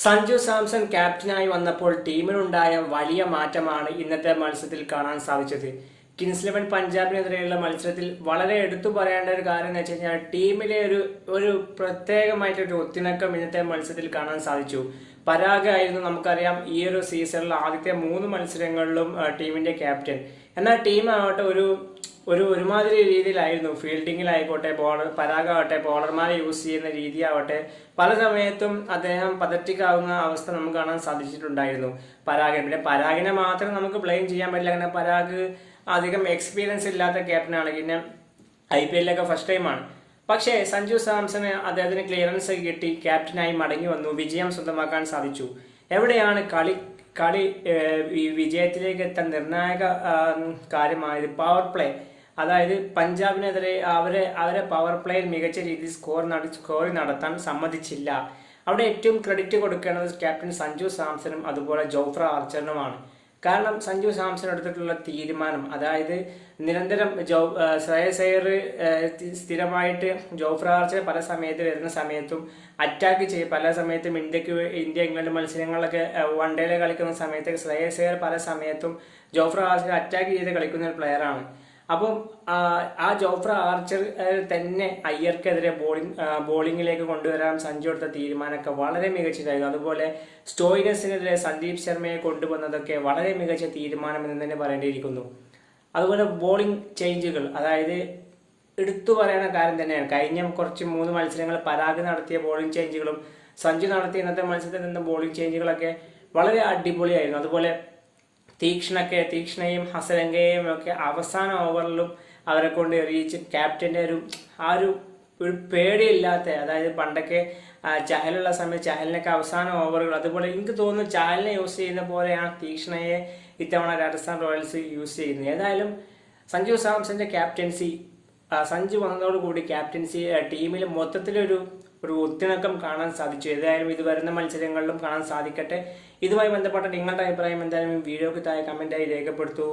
സഞ്ജു സാംസൺ ക്യാപ്റ്റനായി വന്നപ്പോൾ ടീമിനുണ്ടായ വലിയ മാറ്റമാണ് ഇന്നത്തെ മത്സരത്തിൽ കാണാൻ സാധിച്ചത്. കിങ്സ് 11 പഞ്ചാബിനെതിരെയുള്ള മത്സരത്തിൽ വളരെ എടുത്തു പറയേണ്ട ഒരു കാര്യം എന്ന് വെച്ച് കഴിഞ്ഞാൽ ടീമിലെ ഒരു പ്രത്യേകമായിട്ടൊരു ഒത്തിണക്കം ഇന്നത്തെ മത്സരത്തിൽ കാണാൻ സാധിച്ചു. പരാഗായിരുന്നു നമുക്കറിയാം ഈ ഒരു സീസണിൽ ആദ്യത്തെ 3 മത്സരങ്ങളിലും ടീമിന്റെ ക്യാപ്റ്റൻ. എന്നാൽ ടീം ആവട്ടെ ഒരുമാതിരി രീതിയിലായിരുന്നു. ഫീൽഡിങ്ങിലായിക്കോട്ടെ, പരാഗാവട്ടെ, ബോളർമാരെ യൂസ് ചെയ്യുന്ന രീതിയാവട്ടെ, പല സമയത്തും അദ്ദേഹം പതറ്റിക്കാവുന്ന അവസ്ഥ നമുക്ക് കാണാൻ സാധിച്ചിട്ടുണ്ടായിരുന്നു. പരാഗിനെ മാത്രം നമുക്ക് ബ്ലെയിം ചെയ്യാൻ പറ്റില്ല. കാരണം പരാഗ് അധികം എക്സ്പീരിയൻസ് ഇല്ലാത്ത ക്യാപ്റ്റനാണ്. പിന്നെ IPL ഫസ്റ്റ് ടൈമാണ്. പക്ഷേ സഞ്ജു സാംസണ് അദ്ദേഹത്തിന് ക്ലിയറൻസ് കിട്ടി, ക്യാപ്റ്റനായി മടങ്ങി വന്നു, വിജയം സ്വന്തമാക്കാൻ സാധിച്ചു. എവിടെയാണ് കളി ഈ വിജയത്തിലേക്ക് എത്താൻ നിർണായക കാര്യമായത്? Power play. അതായത് പഞ്ചാബിനെതിരെ അവരെ പവർ പ്ലേയിൽ മികച്ച രീതിയിൽ സ്കോർ നടത്താൻ സമ്മതിച്ചില്ല. അവിടെ ഏറ്റവും ക്രെഡിറ്റ് കൊടുക്കേണ്ടത് ക്യാപ്റ്റൻ സഞ്ജു സാംസണും അതുപോലെ ജോഫ്ര ആർച്ചറിനുമാണ്. കാരണം സഞ്ജു സാംസൺ എടുത്തിട്ടുള്ള തീരുമാനം, അതായത് നിരന്തരം ശ്രേയസ് അയ്യർ സ്ഥിരമായിട്ട് ജോഫ്ര ആർച്ചർ പല സമയത്ത് വരുന്ന സമയത്തും അറ്റാക്ക് ചെയ്യും. പല സമയത്തും ഇന്ത്യ ഇംഗ്ലണ്ട് മത്സരങ്ങളിലൊക്കെ വൺ ഡേയിൽ കളിക്കുന്ന സമയത്ത് ശ്രേയസ് അയ്യർ പല സമയത്തും ജോഫ്ര ആർച്ചർ അറ്റാക്ക് ചെയ്ത് കളിക്കുന്ന ഒരു പ്ലെയറാണ്. അപ്പം ആ ജോഫ്ര ആർച്ചർ തന്നെ അയ്യർക്കെതിരെ ബോളിങ്ങിലേക്ക് കൊണ്ടുവരാൻ സഞ്ജു എടുത്ത തീരുമാനമൊക്കെ വളരെ മികച്ചതായിരുന്നു. അതുപോലെ സ്റ്റോയിനസിനെതിരെ സന്ദീപ് ശർമ്മയെ കൊണ്ടുവന്നതൊക്കെ വളരെ മികച്ച തീരുമാനം എന്ന് തന്നെ പറയേണ്ടിയിരിക്കുന്നു. അതുപോലെ ബോളിംഗ് ചേഞ്ചുകൾ, അതായത് എടുത്തു പറയുന്ന കാര്യം തന്നെയാണ്. കഴിഞ്ഞ കുറച്ച് 3 മത്സരങ്ങൾ പരാഗ് നടത്തിയ ബോളിംഗ് ചേഞ്ചുകളും സഞ്ജു നടത്തിയ ഇന്നത്തെ മത്സരത്തിൽ നിന്ന് ബോളിംഗ് ചേഞ്ചുകളൊക്കെ വളരെ അടിപൊളിയായിരുന്നു. അതുപോലെ തീക്ഷ്ണയും ഹസരംഗയെയും ഒക്കെ അവസാന ഓവറിലും അവരെ കൊണ്ട് എറിയിച്ച് ക്യാപ്റ്റന്റെ ഒരു പേടിയില്ലാത്ത, അതായത് പണ്ടൊക്കെ ചഹലുള്ള സമയത്ത് ചഹലിനൊക്കെ അവസാന ഓവറുകൾ, അതുപോലെ എനിക്ക് തോന്നുന്നു ചഹലിനെ യൂസ് ചെയ്യുന്ന പോലെയാണ് തീക്ഷ്ണയെ ഇത്തവണ രാജസ്ഥാൻ റോയൽസ് യൂസ് ചെയ്യുന്നത്. ഏതായാലും സഞ്ജു സാംസന്റെ ക്യാപ്റ്റൻസി, സഞ്ജു വന്നതോടുകൂടി ക്യാപ്റ്റൻസി ടീമിൽ മൊത്തത്തിലൊരു ഒത്തിണക്കം കാണാൻ സാധിച്ചു. ഏതായാലും ഇത് വരുന്ന മത്സരങ്ങളിലും കാണാൻ സാധിക്കട്ടെ. ഇതുമായി ബന്ധപ്പെട്ട നിങ്ങളുടെ അഭിപ്രായം എന്തായാലും വീഡിയോക്ക് താഴെ കമന്റായി രേഖപ്പെടുത്തൂ.